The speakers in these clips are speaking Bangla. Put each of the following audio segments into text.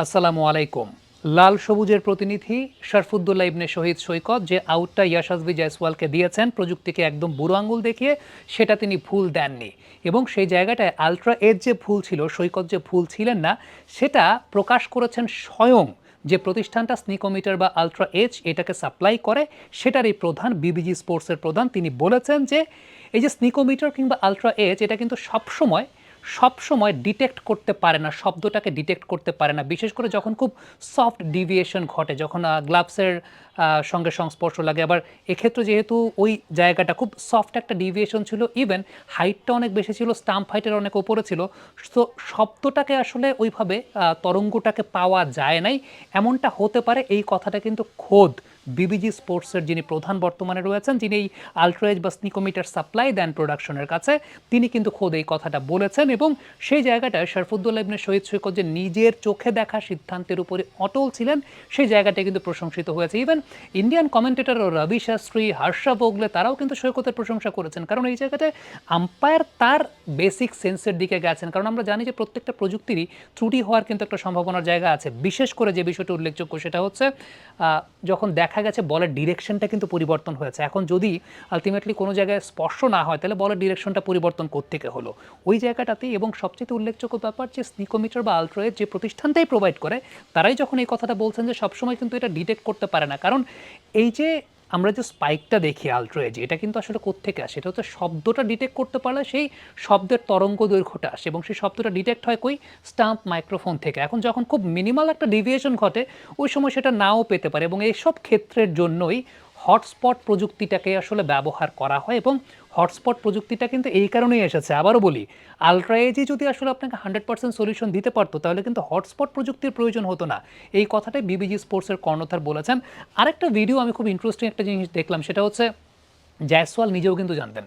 আসসালামু আলাইকুম। লাল সবুজের প্রতিনিধি শরফুদ্দৌল্লাহ ইবনে শহীদ সৈকত যে আউটটা ইয়াশাসবি জয়সওয়ালকে দিয়েছেন প্রযুক্তিকে একদম বুড়ো আঙুল দেখিয়ে, সেটা তিনি ভুল দেননি এবং সেই জায়গাটায় আলট্রা এজ যে ভুল ছিল, সৈকত যে ভুল ছিলেন না, সেটা প্রকাশ করেছেন স্বয়ং যে প্রতিষ্ঠানটা স্নিকোমিটার বা আলট্রা এজ এটাকে সাপ্লাই করে, সেটারই প্রধান বিবিজি স্পোর্টসের প্রধান। তিনি বলেছেন যে এই যে স্নিকোমিটার কিংবা আলট্রা এজ এটা কিন্তু সবসময় ডিটেক্ট করতে পারে না, শব্দটাকে ডিটেক্ট করতে পারে না, বিশেষ করে যখন খুব সফট ডিভিয়েশন ঘটে, যখন গ্লাভসের সঙ্গে সংস্পর্শ লাগে। আবার এক্ষেত্রে যেহেতু ওই জায়গাটা খুব সফট একটা ডিভিয়েশন ছিল, ইভেন হাইটটা অনেক বেশি ছিল, স্টাম্প হাইটের অনেক ওপরে ছিল, তো শব্দটাকে আসলে ওইভাবে তরঙ্গটাকে পাওয়া যায় নাই। এমনটা হতে পারে, এই কথাটা কিন্তু খোদ বিবিজি স্পোর্টসের যিনি প্রধান বর্তমানে রয়েছেন, যিনি এই আলট্রাএজ বা স্নিকোমিটার সাপ্লাই দেন প্রোডাকশনের কাছে, তিনি কিন্তু খোদ এই কথাটা বলেছেন। এবং সেই জায়গাটায় শরফুদ্দৌল্লাহ ইবনে শহীদ সৈকত যে নিজের চোখে দেখা সিদ্ধান্তের উপরে অটল ছিলেন, সেই জায়গাটা কিন্তু প্রশংসিত হয়েছে। Even Indian commentator Ravi Shastri, Harsha Bhogle তারাও কিন্তু সৈকতের প্রশংসা করেছেন, কারণ এই জায়গাটায় আম্পায়ার তার বেসিক সেন্সের দিকে গেছেন। কারণ আমরা জানি যে প্রত্যেকটা প্রযুক্তিরই ত্রুটি হওয়ার কিন্তু একটা সম্ভাবনার জায়গা আছে। বিশেষ করে যে বিষয়টা উল্লেখযোগ্য সেটা হচ্ছে যখন দেখা গেছে বলের ডিরেকশনটা কিন্তু পরিবর্তন হয়েছে। এখন যদি আলটিমেটলি কোনো জায়গায় স্পর্শ না হয়, তাহলে বলের ডিরেকশনটা পরিবর্তন কোত্থেকে হলো ওই জায়গাটাতেই। এবং সবচেয়ে উল্লেখযোগ্য ব্যাপার যে স্নিকোমিটার বা আলট্রাএজ যে প্রতিষ্ঠানটাই প্রোভাইড করে, তারাই যখন এই কথাটা বলছেন যে সবসময় কিন্তু এটা ডিটেক্ট করতে পারে না। কারণ এই যে আমরা যে স্পাইকটা দেখি আলট্রাএজে, এটা কিন্তু আসলে কোত্থেকে আসে? এটা হচ্ছে শব্দটা ডিটেক্ট করতে পারলে সেই শব্দের তরঙ্গ দৈর্ঘ্যটা আসে, এবং সেই শব্দটা ডিটেক্ট হয় কই? স্টাম্প মাইক্রোফোন থেকে। এখন যখন খুব মিনিমাল একটা ডিভিয়েশন ঘটে, ওই সময় সেটা নাও পেতে পারে, এবং এইসব ক্ষেত্রের জন্যই হটস্পট প্রযুক্তিটাকে আসলে ব্যবহার করা হয়। এবং হটস্পট প্রযুক্তিটা কিন্তু এই কারণেই এসেছে, আবারও বলি, আলট্রাএজই যদি আসলে আপনাকে 100% সলিউশন দিতে পারতো, তাহলে কিন্তু হটস্পট প্রযুক্তির প্রয়োজন হতো না। এই কথাটাই বিবিজি স্পোর্টসের কর্ণধার বলেছেন। আরেকটা ভিডিও আমি খুব ইন্টারেস্টিং একটা জিনিস দেখলাম, সেটা হচ্ছে জয়সওয়াল নিজেও কিন্তু জানতেন।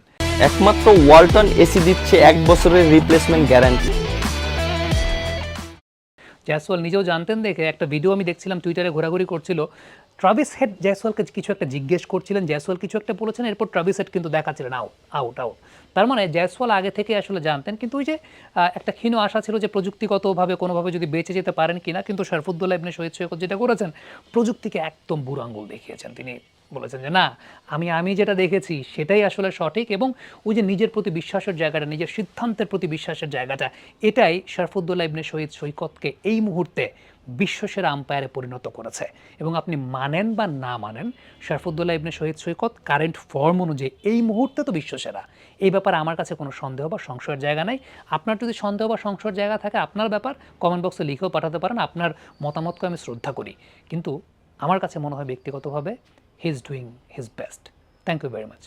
একমাত্র ওয়ালটন এসি দিচ্ছে 1 বছরের রিপ্লেসমেন্ট গ্যারান্টি। জয়সওয়াল নিজেও জানতেন দেখে একটা ভিডিও আমি দেখছিলাম, টুইটারে ঘোরাঘুরি করছিল। ট্রাভিস হেড জয়সওয়ালকে কিছু একটা জিজ্ঞেস করছিলেন, জয়সওয়াল কিছু একটা বলেছেন, এরপর ট্রাভিস হেড কিন্তু দেখাচ্ছিলেন আউট। তার মানে জয়সওয়াল আগে থেকে আসলে জানতেন। কিন্তু ওই যে একটা ক্ষীণ আশা ছিল যে প্রযুক্তিগতভাবে কোনোভাবে যদি বেঁচে যেতে পারেন কিনা, কিন্তু শরফুদ্দৌল্লাহ ইবনে শহীদ সৈকত যেটা করেছেন, প্রযুক্তিকে একদম বুড়ো আঙুল দেখিয়েছেন। তিনি বলেছেন যে না, আমি যেটা দেখেছি সেটাই আসলে সঠিক। এবং ওই যে নিজের প্রতি বিশ্বাসের জায়গাটা, নিজের সিদ্ধান্তের প্রতি বিশ্বাসের জায়গাটা, এটাই শরফুদ্দৌল্লাহ ইবনে শহীদ সৈকতকে এই মুহূর্তে বিশ্বসেরা আম্পায়ারে পরিণত করেছে। এবং আপনি মানেন বা না মানেন, শরফুদ্দৌল্লাহ ইবনে শহীদ সৈকত কারেন্ট ফর্ম অনুযায়ী এই মুহূর্তে তো বিশ্বসেরা। এই ব্যাপারে আমার কাছে কোনো সন্দেহ বা সংশয়ের জায়গা নাই। আপনার যদি সন্দেহ বা সংশয়ের জায়গা থাকে, আপনার ব্যাপার, কমেন্ট বক্সে লিখেও পাঠাতে পারেন। আপনার মতামতকে আমি শ্রদ্ধা করি, কিন্তু আমার কাছে মনে হয় ব্যক্তিগতভাবে he is doing his best. Thank you very much.